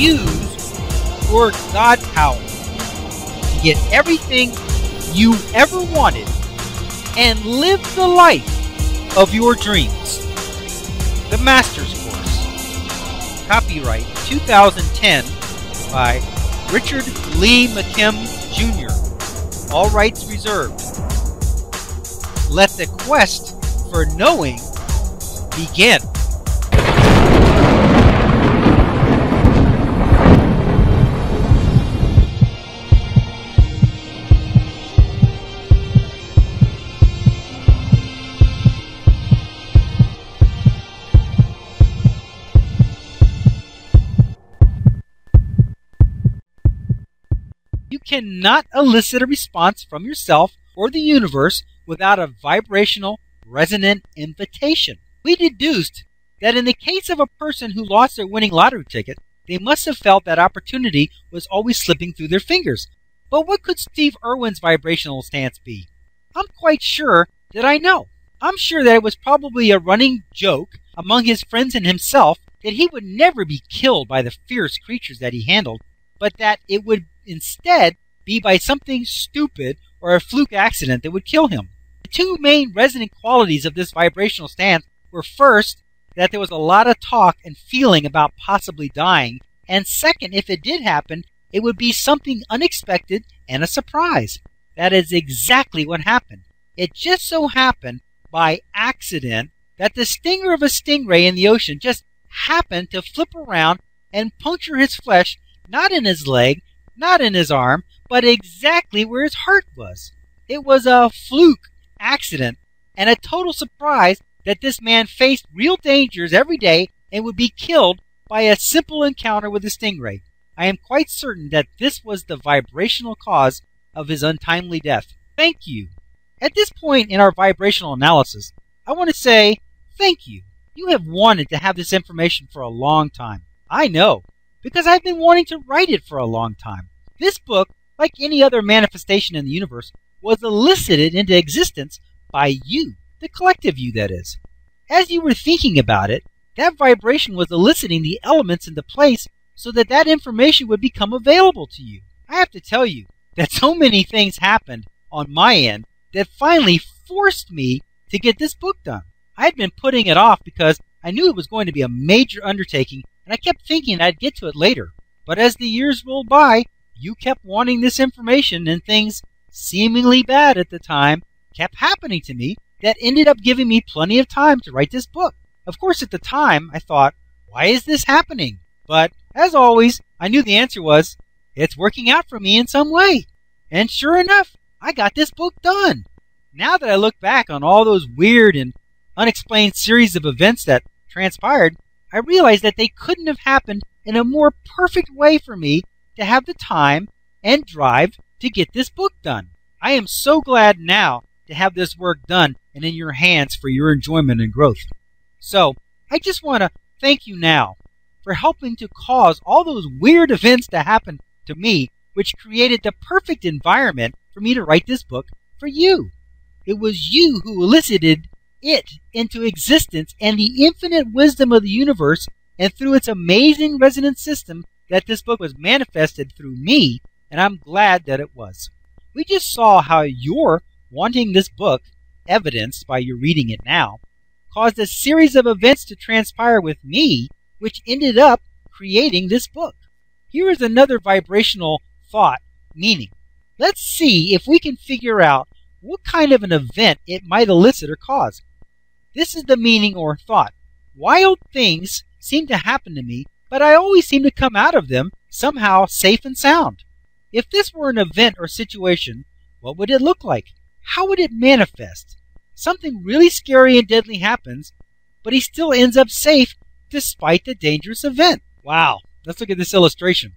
use your God power to get everything you ever wanted and live the life of your dreams. The Master's Course. Copyright 2010 by Richard Lee McKim Jr. All rights reserved. Let the quest for knowing begin. You cannot elicit a response from yourself or the universe without a vibrational, resonant invitation. We deduced that in the case of a person who lost their winning lottery ticket, they must have felt that opportunity was always slipping through their fingers. But what could Steve Irwin's vibrational stance be? I'm quite sure that I know. I'm sure that it was probably a running joke among his friends and himself that he would never be killed by the fierce creatures that he handled, but that it would instead be by something stupid or a fluke accident that would kill him. The two main resonant qualities of this vibrational stance were first, that there was a lot of talk and feeling about possibly dying, and second, if it did happen, it would be something unexpected and a surprise. That is exactly what happened. It just so happened by accident that the stinger of a stingray in the ocean just happened to flip around and puncture his flesh, not in his leg, not in his arm, but exactly where his heart was. It was a fluke accident and a total surprise that this man faced real dangers every day and would be killed by a simple encounter with a stingray. I am quite certain that this was the vibrational cause of his untimely death. Thank you. At this point in our vibrational analysis, I want to say thank you. You have wanted to have this information for a long time. I know, because I've been wanting to write it for a long time. This book, like any other manifestation in the universe, was elicited into existence by you, the collective you, that is. As you were thinking about it, that vibration was eliciting the elements into place so that that information would become available to you. I have to tell you that so many things happened on my end that finally forced me to get this book done. I had been putting it off because I knew it was going to be a major undertaking, and I kept thinking I'd get to it later. But as the years rolled by, you kept wanting this information, and things, seemingly bad at the time, kept happening to me that ended up giving me plenty of time to write this book. Of course, at the time, I thought, why is this happening? But, as always, I knew the answer was, it's working out for me in some way. And sure enough, I got this book done. Now that I look back on all those weird and unexplained series of events that transpired, I realize that they couldn't have happened in a more perfect way for me to have the time and drive to get this book done. I am so glad now to have this work done and in your hands for your enjoyment and growth. So, I just want to thank you now for helping to cause all those weird events to happen to me, which created the perfect environment for me to write this book for you. It was you who elicited it into existence and the infinite wisdom of the universe, and through its amazing resonance system that this book was manifested through me, and I'm glad that it was. We just saw how your wanting this book, evidenced by your reading it now, caused a series of events to transpire with me, which ended up creating this book. Here is another vibrational thought meaning. Let's see if we can figure out what kind of an event it might elicit or cause. This is the meaning or thought. Wild things seem to happen to me, but I always seem to come out of them somehow safe and sound. If this were an event or situation, what would it look like? How would it manifest? Something really scary and deadly happens, but he still ends up safe despite the dangerous event. Wow, let's look at this illustration.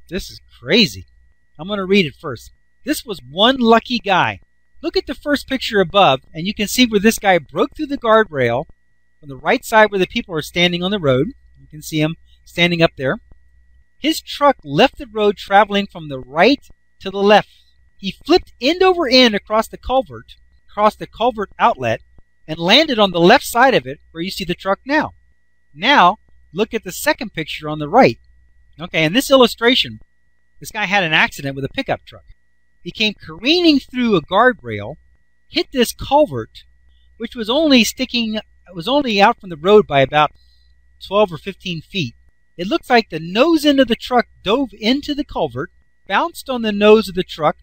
This is crazy. I'm going to read it first. This was one lucky guy. Look at the first picture above, and you can see where this guy broke through the guardrail on the right side where the people are standing on the road. You can see him standing up there. His truck left the road traveling from the right to the left. He flipped end over end across the culvert outlet, and landed on the left side of it where you see the truck now. Now, look at the second picture on the right. Okay, in this illustration, this guy had an accident with a pickup truck. He came careening through a guardrail, hit this culvert, which was only out from the road by about 12 or 15 feet. It looks like the nose end of the truck dove into the culvert, bounced on the nose of the truck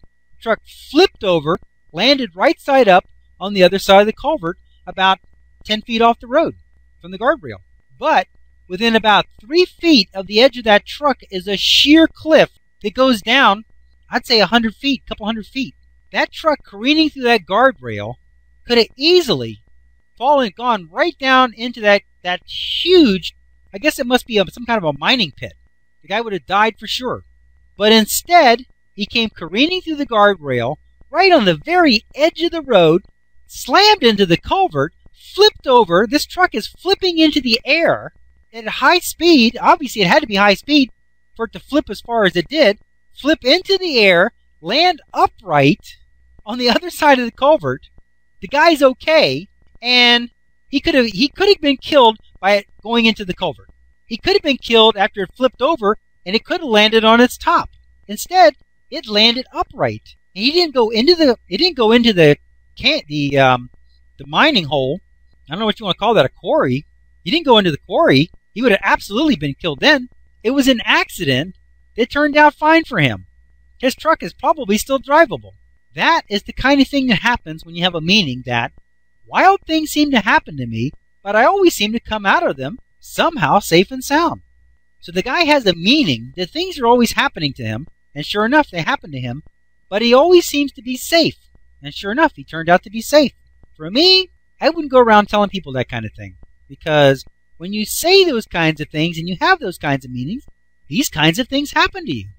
flipped over, landed right side up on the other side of the culvert, about 10 feet off the road from the guardrail. But within about 3 feet of the edge of that truck is a sheer cliff that goes down, I'd say 100 feet, a couple hundred feet. That truck careening through that guardrail could have easily gone right down into that huge, I guess it must be some kind of a mining pit. The guy would have died for sure. But instead, he came careening through the guardrail, right on the very edge of the road, slammed into the culvert, flipped over. This truck is flipping into the air at high speed. Obviously, it had to be high speed for it to flip as far as it did. Flip into the air, land upright on the other side of the culvert. The guy's okay, and he could have been killed by it going into the culvert. He could have been killed after it flipped over, and it could have landed on its top. Instead, it landed upright. And he didn't go into the mining hole. I don't know what you want to call that, a quarry. He didn't go into the quarry. He would have absolutely been killed then. It was an accident that turned out fine for him. His truck is probably still drivable. That is the kind of thing that happens when you have a meaning that wild things seem to happen to me, but I always seem to come out of them somehow safe and sound. So the guy has a meaning that things are always happening to him, and sure enough, they happen to him, but he always seems to be safe. And sure enough, he turned out to be safe. For me, I wouldn't go around telling people that kind of thing, because when you say those kinds of things and you have those kinds of meanings, these kinds of things happen to you.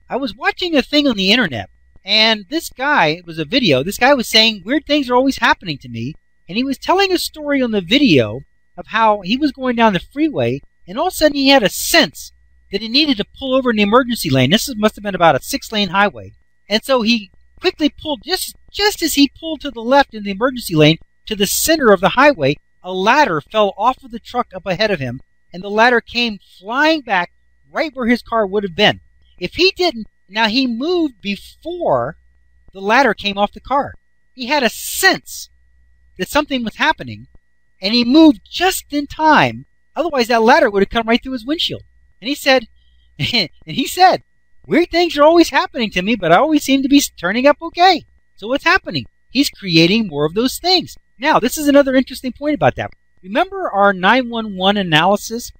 I was watching a thing on the internet, and this guy, it was a video, this guy was saying weird things are always happening to me, and he was telling a story on the video of how he was going down the freeway, and all of a sudden he had a sense that he needed to pull over in the emergency lane. This must have been about a 6-lane highway. And so he quickly pulled, just as he pulled to the left in the emergency lane, to the center of the highway, a ladder fell off of the truck up ahead of him, and the ladder came flying back right where his car would have been. If he didn't, now he moved before the ladder came off the car. He had a sense that something was happening, and he moved just in time. Otherwise, that ladder would have come right through his windshield. And he said, weird things are always happening to me, but I always seem to be turning up okay. So what's happening? He's creating more of those things. Now, this is another interesting point about that. Remember our 911 analysis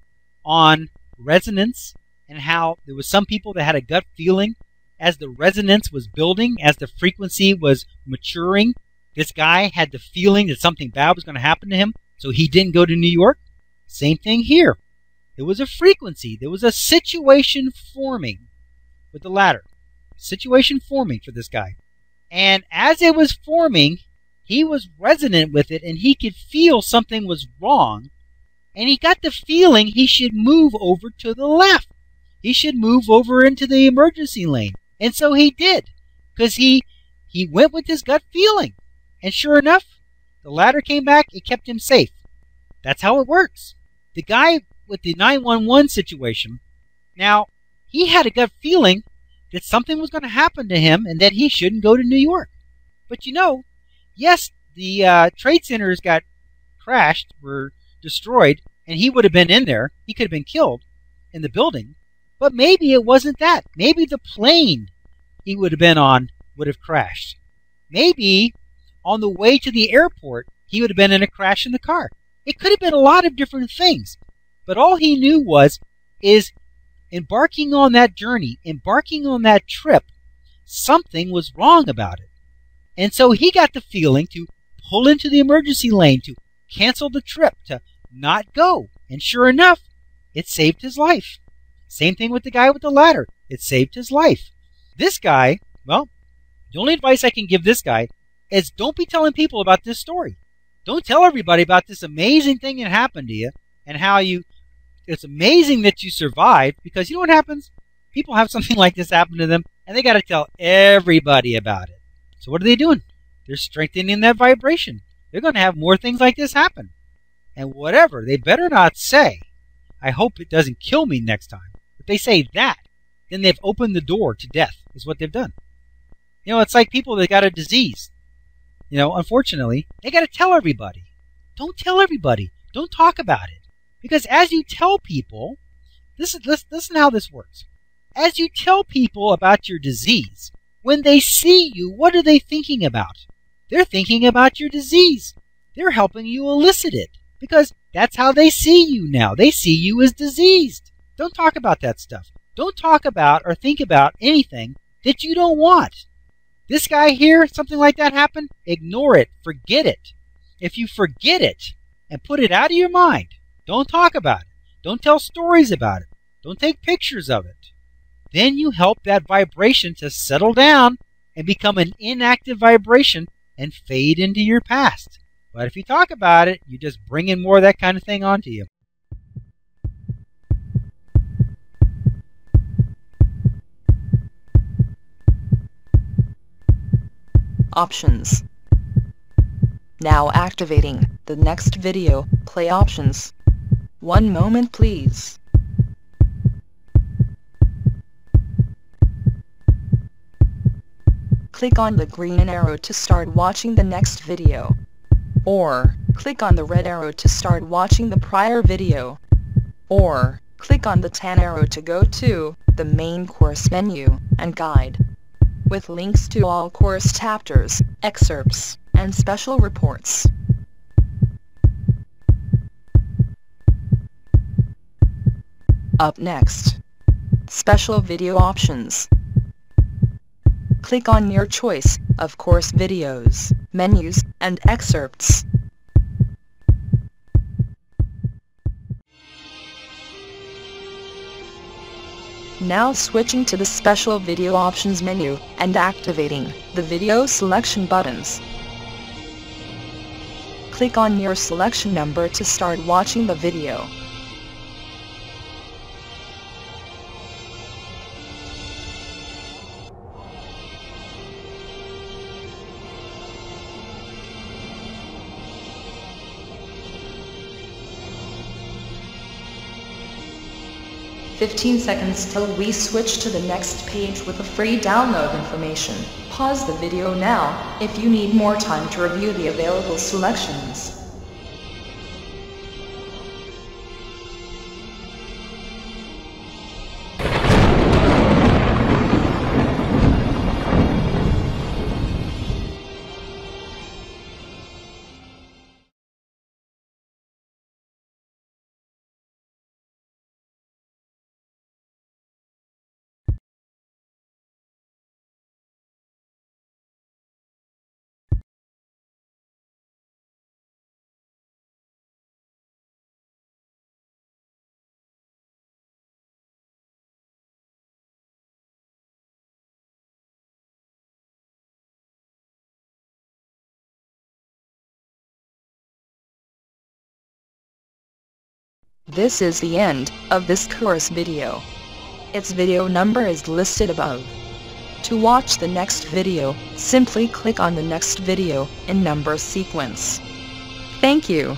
on resonance and how there was some people that had a gut feeling as the resonance was building, as the frequency was maturing? This guy had the feeling that something bad was going to happen to him, so he didn't go to New York. Same thing here. There was a frequency. There was a situation forming with the ladder. Situation forming for this guy. And as it was forming, he was resonant with it, and he could feel something was wrong. And he got the feeling he should move over to the left. He should move over into the emergency lane. And so he did, because he went with his gut feeling. And sure enough, the ladder came back. It kept him safe. That's how it works. The guy with the 911 situation, now, he had a gut feeling that something was going to happen to him and that he shouldn't go to New York. But you know, yes, the trade centers got crashed, were destroyed, and he would have been in there. He could have been killed in the building. But maybe it wasn't that. Maybe the plane he would have been on would have crashed. Maybe on the way to the airport, he would have been in a crash in the car. It could have been a lot of different things. But all he knew is embarking on that journey, embarking on that trip, something was wrong about it. And so he got the feeling to pull into the emergency lane, to cancel the trip, to not go. And sure enough, it saved his life. Same thing with the guy with the ladder. It saved his life. This guy, well, the only advice I can give this guy is don't be telling people about this story. Don't tell everybody about this amazing thing that happened to you and how it's amazing that you survived, because you know what happens? People have something like this happen to them, and they got to tell everybody about it. So what are they doing? They're strengthening that vibration. They're going to have more things like this happen. And whatever, they better not say, I hope it doesn't kill me next time. But they say that, then they've opened the door to death, is what they've done. It's like people that got a disease. Unfortunately, they got to tell everybody. Don't tell everybody. Don't talk about it. Because as you tell people, listen how this works. As you tell people about your disease, when they see you, what are they thinking about? They're thinking about your disease. They're helping you elicit it. Because that's how they see you now. They see you as diseased. Don't talk about that stuff. Don't talk about or think about anything that you don't want. This guy here, something like that happened, ignore it. Forget it. If you forget it and put it out of your mind, don't talk about it. Don't tell stories about it. Don't take pictures of it. Then you help that vibration to settle down and become an inactive vibration and fade into your past. But if you talk about it, you just bring in more of that kind of thing onto you. Options. Now activating the next video, play options. 1 moment please. Click on the green arrow to start watching the next video. Or, click on the red arrow to start watching the prior video. Or, click on the tan arrow to go to the main course menu and guide, with links to all course chapters, excerpts, and special reports. Up next, special video options. Click on your choice of course videos, menus, and excerpts. Now switching to the special video options menu and activating the video selection buttons. Click on your selection number to start watching the video. "15 seconds till we switch to the next page with the free download information. Pause the video now if you need more time to review the available selections." This is the end of this course video. Its video number is listed above. To watch the next video, simply click on the next video in number sequence. Thank you.